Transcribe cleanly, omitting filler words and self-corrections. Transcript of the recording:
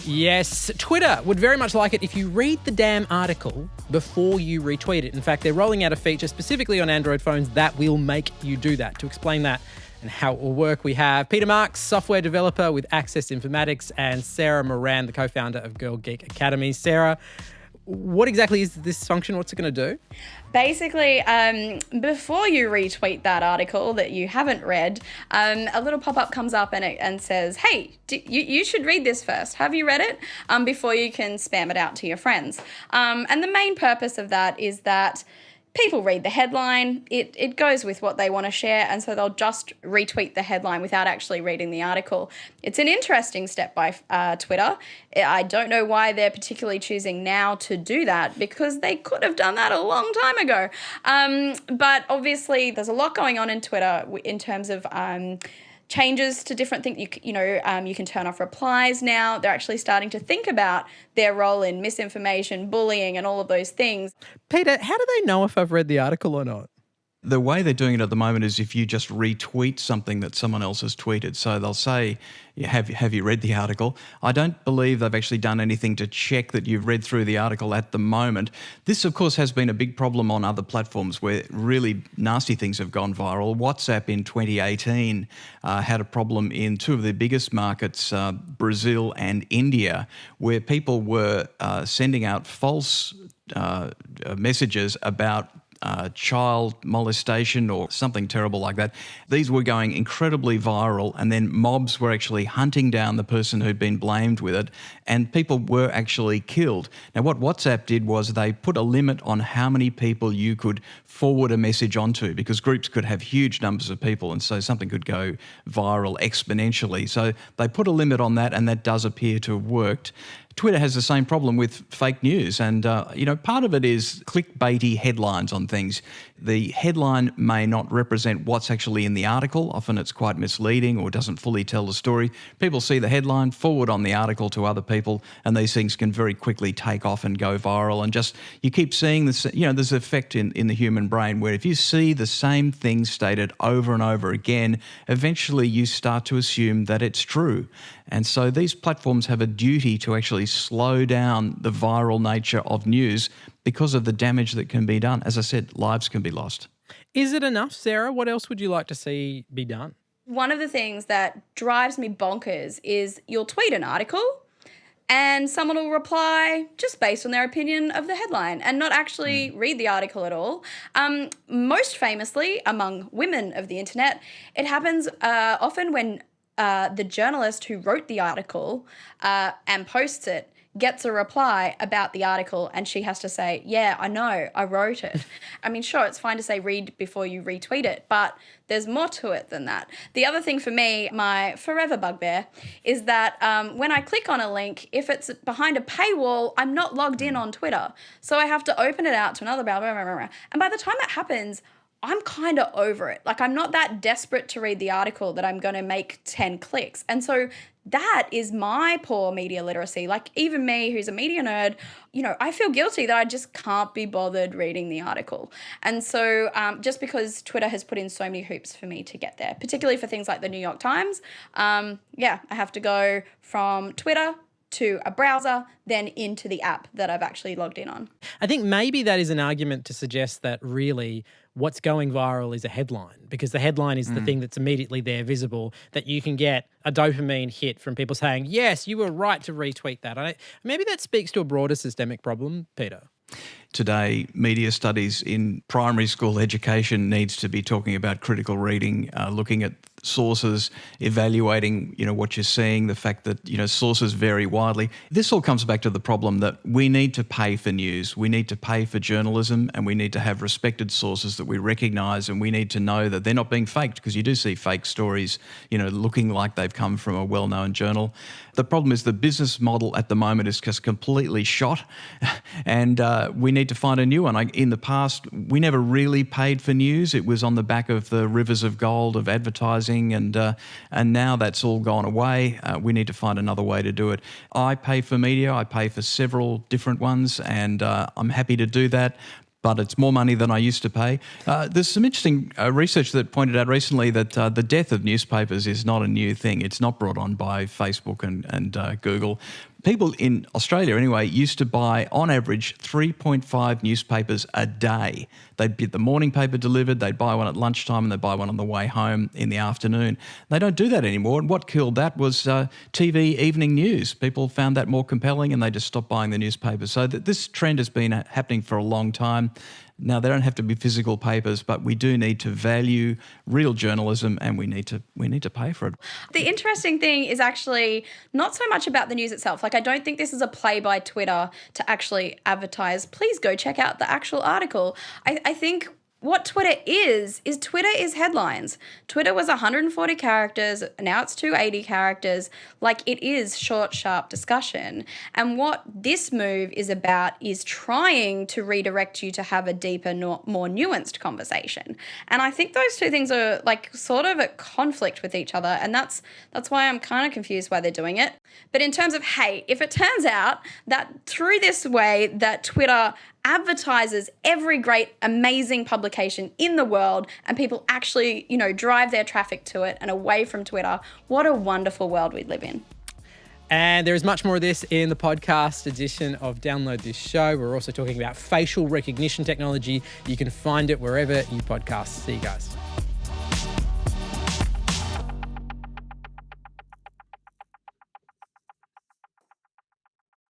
Yes, Twitter would very much like it if you read the damn article before you retweet it. In fact, they're rolling out a feature specifically on Android phones that will make you do that. To explain that and how it will work, we have Peter Marks, software developer with Access Informatics, and Sarah Moran, the co-founder of Girl Geek Academy. Sarah, what exactly is this function? What's it going to do? Basically, before you retweet that article that you haven't read, a little pop-up comes up and says, hey, you should read this first. Have you read it? Before you can spam it out to your friends. And the main purpose of that is that people read the headline, it goes with what they want to share, and so they'll just retweet the headline without actually reading the article. It's an interesting step by Twitter. I don't know why they're particularly choosing now to do that, because they could have done that a long time ago. But obviously there's a lot going on in Twitter in terms of changes to different things. You can turn off replies now. They're actually starting to think about their role in misinformation, bullying, and all of those things. Peter, how do they know if I've read the article or not? The way they're doing it at the moment is if you just retweet something that someone else has tweeted. So they'll say, have you read the article? I don't believe they've actually done anything to check that you've read through the article at the moment. This, of course, has been a big problem on other platforms where really nasty things have gone viral. WhatsApp in 2018 had a problem in two of their biggest markets, Brazil and India, where people were sending out false messages about child molestation or something terrible like that. These were going incredibly viral, and then mobs were actually hunting down the person who'd been blamed with it, and people were actually killed. Now, what WhatsApp did was they put a limit on how many people you could forward a message onto, because groups could have huge numbers of people, and so something could go viral exponentially. So they put a limit on that, and that does appear to have worked. Twitter has the same problem with fake news, and part of it is clickbaity headlines on things. The headline may not represent what's actually in the article. Often it's quite misleading or doesn't fully tell the story. People see the headline, forward on the article to other people, and these things can very quickly take off and go viral. And just you keep seeing this. There's an effect in the human brain where if you see the same thing stated over and over again, eventually you start to assume that it's true. And so these platforms have a duty to actually slow down the viral nature of news because of the damage that can be done. As I said, lives can be lost. Is it enough, Sarah? What else would you like to see be done? One of the things that drives me bonkers is you'll tweet an article and someone will reply just based on their opinion of the headline and not actually read the article at all. Most famously, among women of the internet, it happens often when the journalist who wrote the article and posts it gets a reply about the article, and she has to say, yeah, I know, I wrote it. I mean, sure, it's fine to say read before you retweet it, but there's more to it than that. The other thing for me, my forever bugbear, is that when I click on a link, if it's behind a paywall, I'm not logged in on Twitter. So I have to open it out to another blah, blah, blah, blah, blah. And by the time that happens, I'm kind of over it. Like, I'm not that desperate to read the article that I'm going to make 10 clicks. And so that is my poor media literacy. Like, even me, who's a media nerd, I feel guilty that I just can't be bothered reading the article. And so just because Twitter has put in so many hoops for me to get there, particularly for things like the New York Times, I have to go from Twitter to a browser, then into the app that I've actually logged in on. I think maybe that is an argument to suggest that really what's going viral is a headline, because the headline is the thing that's immediately there, visible, that you can get a dopamine hit from people saying, yes, you were right to retweet that. Maybe that speaks to a broader systemic problem, Peter. Today, media studies in primary school education needs to be talking about critical reading, looking at sources, evaluating, what you're seeing, the fact that, sources vary widely. This all comes back to the problem that we need to pay for news. We need to pay for journalism, and we need to have respected sources that we recognise, and we need to know that they're not being faked, because you do see fake stories, looking like they've come from a well-known journal. The problem is the business model at the moment is just completely shot, and we need to find a new one. In the past, we never really paid for news. It was on the back of the rivers of gold of advertising, and now that's all gone away. We need to find another way to do it. I pay for media. I pay for several different ones, and I'm happy to do that, but it's more money than I used to pay. There's some interesting research that pointed out recently that the death of newspapers is not a new thing. It's not brought on by Facebook and Google. People in Australia, anyway, used to buy, on average, 3.5 newspapers a day. They'd get the morning paper delivered, they'd buy one at lunchtime, and they'd buy one on the way home in the afternoon. They don't do that anymore, and what killed that was TV evening news. People found that more compelling, and they just stopped buying the newspapers. So this trend has been happening for a long time. Now, they don't have to be physical papers, but we do need to value real journalism, and we need to pay for it. The interesting thing is actually not so much about the news itself. Like, I don't think this is a play by Twitter to actually advertise, please go check out the actual article. I think what Twitter is Twitter is headlines. Twitter was 140 characters, now it's 280 characters. Like, it is short, sharp discussion. And what this move is about is trying to redirect you to have a deeper, more nuanced conversation. And I think those two things are like sort of at conflict with each other. And that's why I'm kind of confused why they're doing it. But in terms of, hey, if it turns out that through this way that Twitter advertises every great, amazing publication in the world and people actually, drive their traffic to it and away from Twitter, what a wonderful world we live in. And there is much more of this in the podcast edition of Download This Show. We're also talking about facial recognition technology. You can find it wherever you podcast. See you guys.